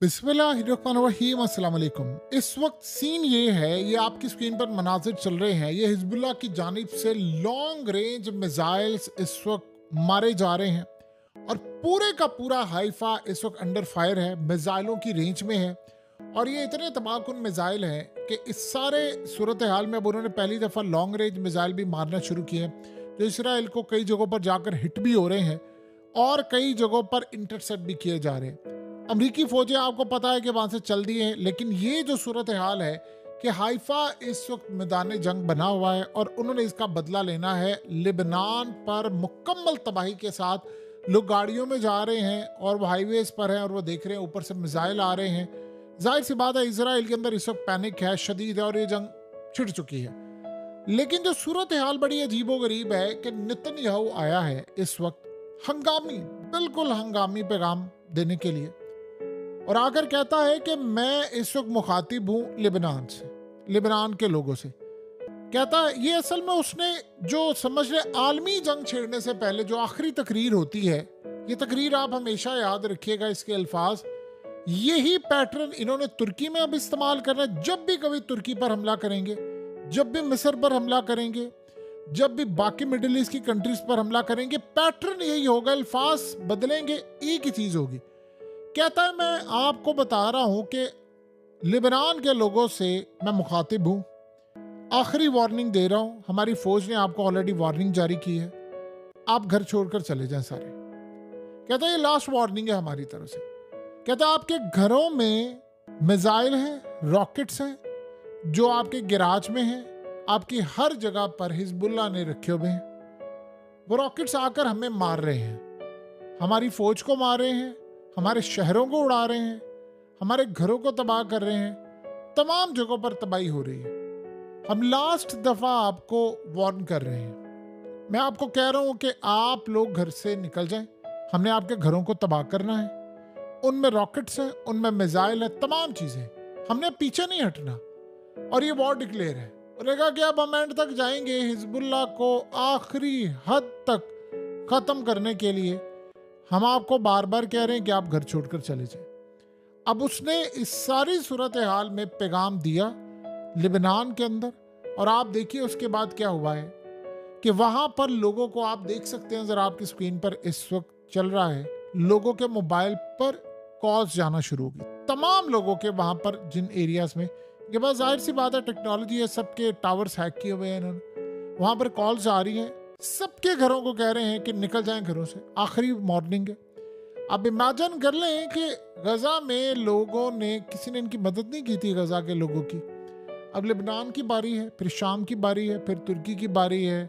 बिस्मिल्लाहिर्रहमानिर्रहीम, अस्सलाम वालेकुम। इस वक्त सीन ये है, ये आपकी स्क्रीन पर मनाजिर चल रहे हैं। ये हिजबुल्लाह की जानिब से लॉन्ग रेंज मिसाइल्स इस वक्त मारे जा रहे हैं और पूरे का पूरा हाइफा इस वक्त अंडर फायर है, मिसाइलों की रेंज में है। और ये इतने तबाहकुन मिसाइल हैं कि इस सारे सूरत हाल में अब उन्होंने पहली दफ़ा लॉन्ग रेंज मिसाइल भी मारना शुरू किए हैं, जो इसराइल को कई जगहों पर जाकर हिट भी हो रहे हैं और कई जगहों पर इंटरसेप्ट भी किए जा रहे हैं। अमरीकी फौजें आपको पता है कि वहां से चल दी हैं, लेकिन ये जो सूरत हाल है कि हाइफा इस वक्त मैदान जंग बना हुआ है और उन्होंने इसका बदला लेना है। लिबनान पर मुकम्मल तबाही के साथ लोग गाड़ियों में जा रहे हैं और वो हाईवेज पर हैं और वो देख रहे हैं ऊपर से मिसाइल आ रहे हैं। जाहिर सी बात है इसराइल के अंदर इस वक्त पैनिक है, शदीद है और ये जंग छिड़ चुकी है। लेकिन जो सूरत हाल बड़ी अजीबो गरीब है कि नेतन्याहू आया है इस वक्त हंगामी, बिल्कुल हंगामी पैगाम देने के लिए और आकर कहता है कि मैं इस वक्त मुखातिब हूं लिबनान से, लिबनान के लोगों से। कहता है ये असल में उसने जो समझ रहे आलमी जंग छेड़ने से पहले जो आखिरी तकरीर होती है, ये तकरीर आप हमेशा याद रखिएगा, इसके अल्फाज यही पैटर्न इन्होंने तुर्की में अब इस्तेमाल करना है। जब भी कभी तुर्की पर हमला करेंगे, जब भी मिस्र पर हमला करेंगे, जब भी बाकी मिडिल ईस्ट की कंट्रीज पर हमला करेंगे, पैटर्न यही होगा, अल्फाज बदलेंगे, एक ही चीज होगी। कहता है मैं आपको बता रहा हूं कि लिबनान के लोगों से मैं मुखातिब हूं, आखिरी वार्निंग दे रहा हूं, हमारी फौज ने आपको ऑलरेडी वार्निंग जारी की है, आप घर छोड़कर चले जाएं सारे। कहता है ये लास्ट वार्निंग है हमारी तरफ से। कहता है आपके घरों में मिसाइल हैं, रॉकेट्स हैं, जो आपके गिराज में हैं, आपकी हर जगह पर हिजबुल्लाह ने रखे हुए हैं। वो रॉकेट्स आकर हमें मार रहे हैं, हमारी फौज को मार रहे हैं, हमारे शहरों को उड़ा रहे हैं, हमारे घरों को तबाह कर रहे हैं, तमाम जगहों पर तबाही हो रही है। हम लास्ट दफा आपको वार्न कर रहे हैं, मैं आपको कह रहा हूं कि आप लोग घर से निकल जाएं, हमने आपके घरों को तबाह करना है। उनमें रॉकेट्स हैं, उनमें मिसाइल है, तमाम चीजें, हमने पीछे नहीं हटना। और ये वॉर डिक्लेयर है और कहा कि अब हम एंड तक जाएंगे, हिजबुल्लाह को आखिरी हद तक खत्म करने के लिए हम आपको बार बार कह रहे हैं कि आप घर छोड़कर चले जाएं। अब उसने इस सारी सूरत हाल में पैगाम दिया लिबनान के अंदर और आप देखिए उसके बाद क्या हुआ है कि वहां पर लोगों को आप देख सकते हैं, जरा आपकी स्क्रीन पर इस वक्त चल रहा है, लोगों के मोबाइल पर कॉल्स जाना शुरू होगी, तमाम लोगों के वहां पर जिन एरियाज में, ये बस जाहिर सी बात है टेक्नोलॉजी है, सबके टावर्स हैक किए हुए हैं इन्होंने, वहां पर कॉल्स आ रही हैं, सबके घरों को कह रहे हैं कि निकल जाएं घरों से, आखिरी वार्निंग है। अब इमेजिन कर लें कि गजा में लोगों ने, किसी ने इनकी मदद नहीं की थी गजा के लोगों की। अब लिबनान की बारी है, फिर शाम की बारी है, फिर तुर्की की बारी है,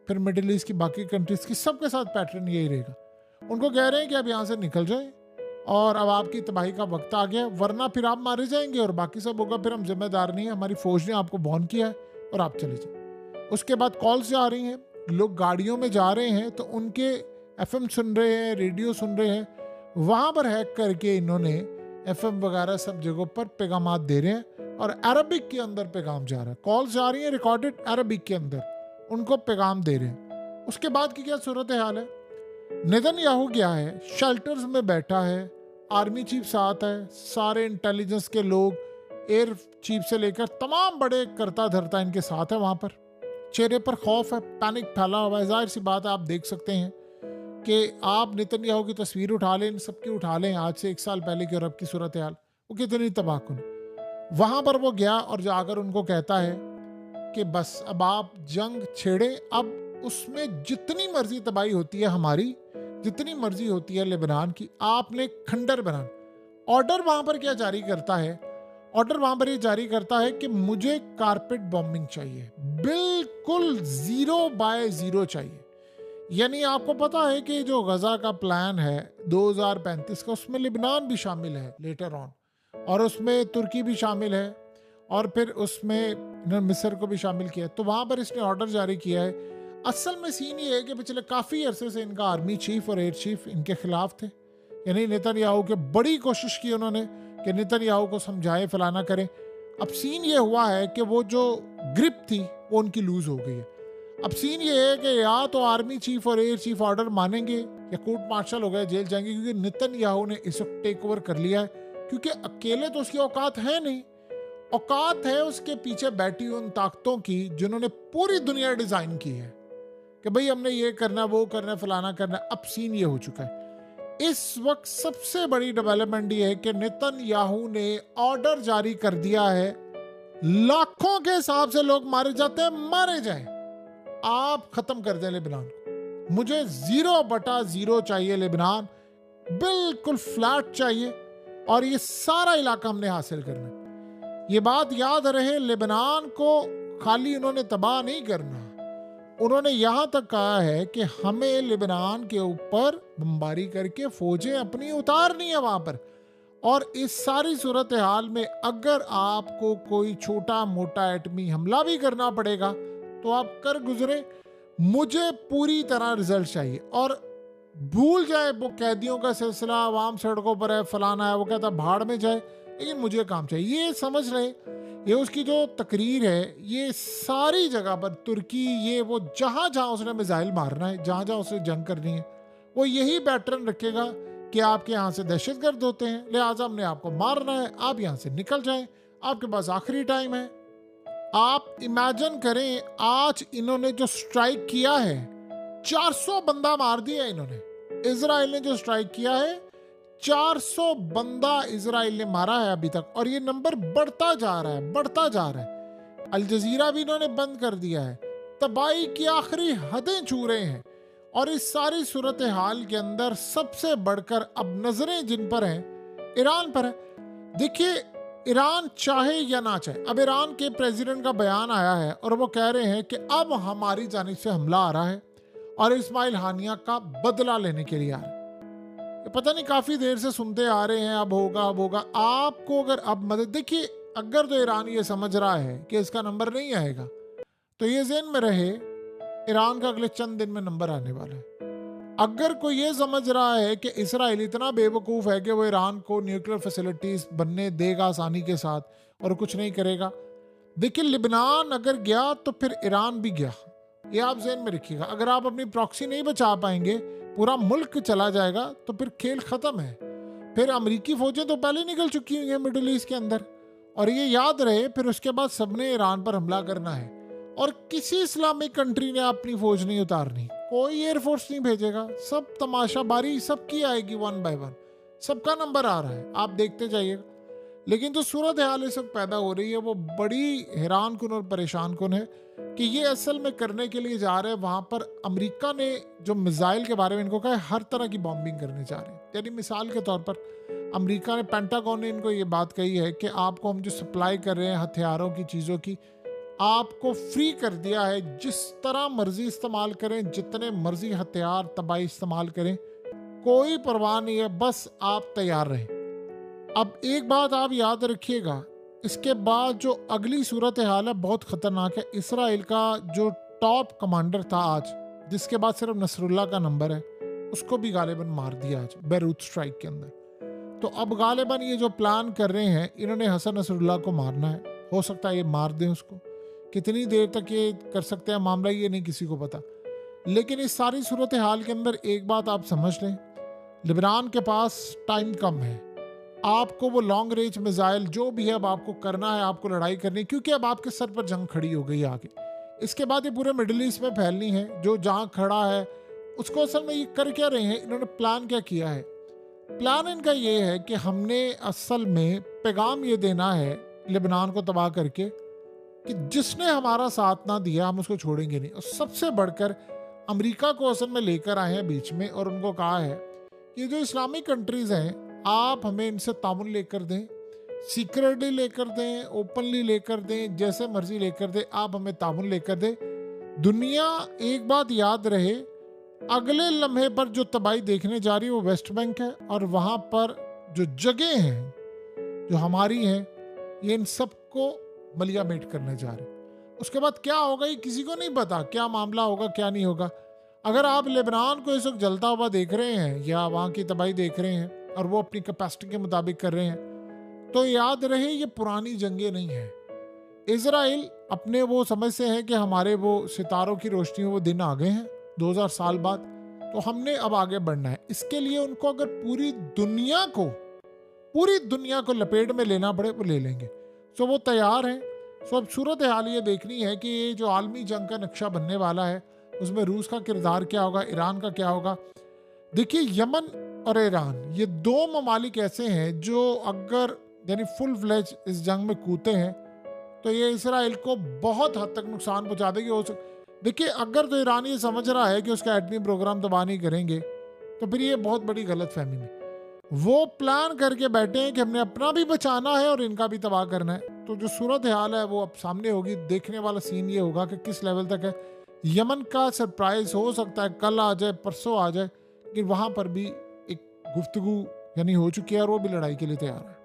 फिर मिडिल ईस्ट की बाकी कंट्रीज की, सबके साथ पैटर्न यही रहेगा। उनको कह रहे हैं कि अब यहाँ से निकल जाएं और अब आपकी तबाही का वक्त आ गया, वरना फिर आप मारे जाएंगे और बाकी सब होगा, फिर हम जिम्मेदार नहीं है, हमारी फौज ने आपको वार्न किया है और आप चले जाए। उसके बाद कॉल्स जा रही हैं, लोग गाड़ियों में जा रहे हैं तो उनके एफएम सुन रहे हैं, रेडियो सुन रहे हैं, वहां पर हैक करके इन्होंने एफएम वगैरह सब जगहों पर पैगाम दे रहे हैं और अरबिक के अंदर पैगाम जा रहा है, कॉल्स जा रही हैं रिकॉर्डेड अरबिक के अंदर, उनको पैगाम दे रहे हैं। उसके बाद की क्या सूरत हाल है, नेतन्याहू गया है, शेल्टर्स में बैठा है, आर्मी चीफ साथ है, सारे इंटेलिजेंस के लोग, एयर चीफ से लेकर तमाम बड़े करता धरता इनके साथ है, वहां पर चेहरे पर खौफ है, पैनिक फैला हुआ है। जाहिर सी बात है, आप देख सकते हैं कि आप नेतन्याहू की तस्वीर उठा लें, इन सबकी उठा लें, आज से 1 साल पहले की और अब की सूरत हाल, वो कितनी तबाहकुन। वहां पर वो गया और जाकर उनको कहता है कि बस अब आप जंग छेड़े, अब उसमें जितनी मर्जी तबाही होती है हमारी, जितनी मर्जी होती है लेबनान की, आपने खंडर बनाना। ऑर्डर वहां पर क्या जारी करता है, ऑर्डर वहां पर ये जारी करता है कि मुझे कारपेट बॉम्बिंग चाहिए, बिल्कुल 0/0 चाहिए। यानी आपको पता है कि जो गजा का प्लान है 2035 का, उसमें लिबनान भी शामिल है लेटर ऑन, और उसमें तुर्की भी शामिल है, और फिर उसमें मिस्र को भी शामिल किया है। तो वहां पर इसने ऑर्डर जारी किया है। असल में सीन ये है कि पिछले काफी अरसे से इनका आर्मी चीफ और एयर चीफ इनके खिलाफ थे, यानी नेतन्याहू के बड़ी कोशिश की उन्होंने कि नेतन्याहू को समझाएं, फलाना करें। अब सीन ये हुआ है कि वो जो ग्रिप थी वो उनकी लूज हो गई है। अब सीन ये है कि या तो आर्मी चीफ और एयर चीफ ऑर्डर मानेंगे या कोर्ट मार्शल हो गए, जेल जाएंगे, क्योंकि नेतन्याहू ने इस वक्त टेक ओवर कर लिया है क्योंकि अकेले तो उसकी औकात है नहीं, औकात है उसके पीछे बैठी हुई उन ताकतों की जिन्होंने पूरी दुनिया डिजाइन की है कि भाई हमने ये करना, वो करना, फलाना करना। अब सीन ये हो चुका है, इस वक्त सबसे बड़ी डेवलपमेंट ये है कि नेतन्याहू ने ऑर्डर जारी कर दिया है, लाखों के हिसाब से लोग मारे जाते हैं, मारे जाए, आप खत्म कर दें लेबनान को। मुझे 0/0 चाहिए लेबनान, बिल्कुल फ्लैट चाहिए, और ये सारा इलाका हमने हासिल करना है। ये बात याद रहे, लेबनान को खाली उन्होंने तबाह नहीं करना, उन्होंने यहां तक कहा है कि हमें लेबनान के ऊपर बमबारी करके फौजें अपनी उतारनी है वहां पर। और इस सारी सूरत हाल में अगर आपको कोई छोटा मोटा एटमी हमला भी करना पड़ेगा तो आप कर गुजरे, मुझे पूरी तरह रिजल्ट चाहिए। और भूल जाए वो कैदियों का सिलसिला, आवाम सड़कों पर है, फलाना है, वो कहता भाड़ में जाए, लेकिन मुझे काम चाहिए। ये समझ रहे, ये उसकी जो तकरीर है, ये सारी जगह पर तुर्की, ये वो जहां जहां उसने मिसाइल मारना है, जहां जहां उसने जंग करनी है, वो यही पैटर्न रखेगा कि आपके यहाँ से दहशतगर्द होते हैं, लिहाजा हमने आपको मारना है, आप यहाँ से निकल जाएं, आपके पास आखिरी टाइम है। आप इमेजिन करें, आज इन्होंने जो स्ट्राइक किया है, 400 बंदा मार दिया इन्होंने। इजराइल ने जो स्ट्राइक किया है, 400 बंदा इजराइल ने मारा है अभी तक, और ये नंबर बढ़ता जा रहा है, बढ़ता जा रहा है। अल जजीरा भी इन्होंने बंद कर दिया है, तबाही की आखिरी हदें छू रहे हैं। और इस सारी सूरत हाल के अंदर सबसे बढ़कर अब नजरें जिन पर हैं, ईरान पर है। देखिए, ईरान चाहे या ना चाहे, अब ईरान के प्रेसिडेंट का बयान आया है और वो कह रहे हैं कि अब हमारी जानिब से हमला आ रहा है और इस्माइल हानिया का बदला लेने के लिए आ रहा है। पता नहीं काफी देर से सुनते आ रहे हैं, अब होगा, अब होगा। आपको अगर अब मदद, देखिए, अगर तो ईरान ये समझ रहा है कि इसका नंबर नहीं आएगा, तो ये ज़हन में रहे ईरान का अगले चंद दिन में नंबर आने वाला है। अगर कोई ये समझ रहा है कि इसराइल इतना बेवकूफ़ है कि वो ईरान को न्यूक्लियर फैसिलिटीज बनने देगा आसानी के साथ और कुछ नहीं करेगा, देखिए, लिबनान अगर गया तो फिर ईरान भी गया, ये आप ज़हन में रखिएगा। अगर आप अपनी प्रॉक्सी नहीं बचा पाएंगे, पूरा मुल्क चला जाएगा, तो फिर खेल खत्म है। फिर अमेरिकी फौजें तो पहले निकल चुकी हुई हैं मिडिल ईस्ट के अंदर, और ये याद रहे, फिर उसके बाद सबने ईरान पर हमला करना है। और किसी इस्लामिक कंट्री ने अपनी फौज नहीं उतारनी, कोई एयरफोर्स नहीं भेजेगा, सब तमाशाबारी सबकी आएगी, 1 by 1 सबका नंबर आ रहा है, आप देखते जाइएगा। लेकिन जो सूरत हाल इस वक्त पैदा हो रही है, वो बड़ी हैरान कुन और परेशान कुन है कि ये असल में करने के लिए जा रहे हैं। वहाँ पर अमेरिका ने जो मिसाइल के बारे में इनको कहा है, हर तरह की बॉम्बिंग करने जा रहे हैं। यानी मिसाल के तौर पर अमेरिका ने, पेंटागन ने इनको ये बात कही है कि आपको हम जो सप्लाई कर रहे हैं हथियारों की, चीज़ों की, आपको फ्री कर दिया है, जिस तरह मर्जी इस्तेमाल करें, जितने मर्जी हथियार तबाही इस्तेमाल करें, कोई परवाह नहीं है, बस आप तैयार रहें। अब एक बात आप याद रखिएगा, इसके बाद जो अगली सूरत हाल है बहुत ख़तरनाक है। इसराइल का जो टॉप कमांडर था आज, जिसके बाद सिर्फ नसरुल्लाह का नंबर है, उसको भी गालिबन मार दिया आज बेरूत स्ट्राइक के अंदर। तो अब गालिबन ये जो प्लान कर रहे हैं, इन्होंने हसन नसरुल्लाह को मारना है। हो सकता है ये मार दें उसको, कितनी देर तक ये कर सकते हैं मामला, ये नहीं किसी को पता। लेकिन इस सारी सूरत हाल के अंदर एक बात आप समझ लें, लिबनान के पास टाइम कम है। आपको वो लॉन्ग रेंज मिसाइल जो भी है, अब आपको करना है, आपको लड़ाई करनी, क्योंकि अब आपके सर पर जंग खड़ी हो गई आगे। इसके बाद ये पूरे मिडिल ईस्ट में फैलनी है। जो जहां खड़ा है उसको असल में ये कर क्या रहे हैं, इन्होंने प्लान क्या किया है? प्लान इनका ये है कि हमने असल में पैगाम ये देना है लिबनान को तबाह करके कि जिसने हमारा साथ ना दिया हम उसको छोड़ेंगे नहीं। और सबसे बढ़कर अमेरिका को असल में लेकर आए हैं बीच में, और उनको कहा है कि जो इस्लामिक कंट्रीज हैं, आप हमें इनसे तामुन लेकर दें, सीक्रेटली लेकर दें, ओपनली लेकर दें, जैसे मर्जी लेकर दें, आप हमें तामुन लेकर दें। दुनिया, एक बात याद रहे, अगले लम्हे पर जो तबाही देखने जा रही है वो वेस्ट बैंक है, और वहाँ पर जो जगह हैं जो हमारी हैं, ये इन सबको मलिया मेट करने जा रहे हैं। उसके बाद क्या होगा ये किसी को नहीं पता, क्या मामला होगा क्या नहीं होगा। अगर आप लेबनान को इस वक्त जलता हुआ देख रहे हैं या वहाँ की तबाही देख रहे हैं और वो अपनी कैपेसिटी के मुताबिक कर रहे हैं, तो याद रहे ये पुरानी जंगें नहीं है। इजराइल अपने वो समझ से है कि हमारे वो सितारों की रोशनी में वो दिन आ गए हैं 2000 साल बाद, तो हमने अब आगे बढ़ना है। इसके लिए उनको अगर पूरी दुनिया को पूरी दुनिया को लपेट में लेना पड़े वो ले लेंगे। सो वो तैयार हैं। सो अब सूरत हाल ये देखनी है कि ये जो आलमी जंग का नक्शा बनने वाला है उसमें रूस का किरदार क्या होगा, ईरान का क्या होगा। देखिए, यमन और ईरान ये दो ममालिक ऐसे हैं जो अगर यानी फुल फ्लेज इस जंग में कूदते हैं तो ये इसराइल को बहुत हद तक नुकसान पहुंचा देगी। देखिए, अगर तो ईरान ये समझ रहा है कि उसका एटमी प्रोग्राम तबाह नहीं करेंगे तो फिर ये बहुत बड़ी गलतफहमी में वो प्लान करके बैठे हैं कि हमने अपना भी बचाना है और इनका भी तबाह करना है। तो जो सूरत हाल है वो अब सामने होगी। देखने वाला सीन ये होगा कि किस लेवल तक है। यमन का सरप्राइज हो सकता है कल आ जाए, परसों आ जाए, लेकिन वहां पर भी एक गुफ्तगू यानी हो चुकी है और वो भी लड़ाई के लिए तैयार है।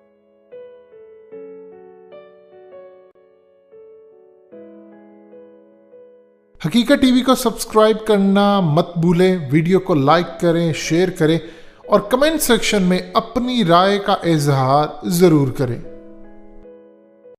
हकीकत टीवी को सब्सक्राइब करना मत भूलें, वीडियो को लाइक करें, शेयर करें और कमेंट सेक्शन में अपनी राय का इजहार जरूर करें।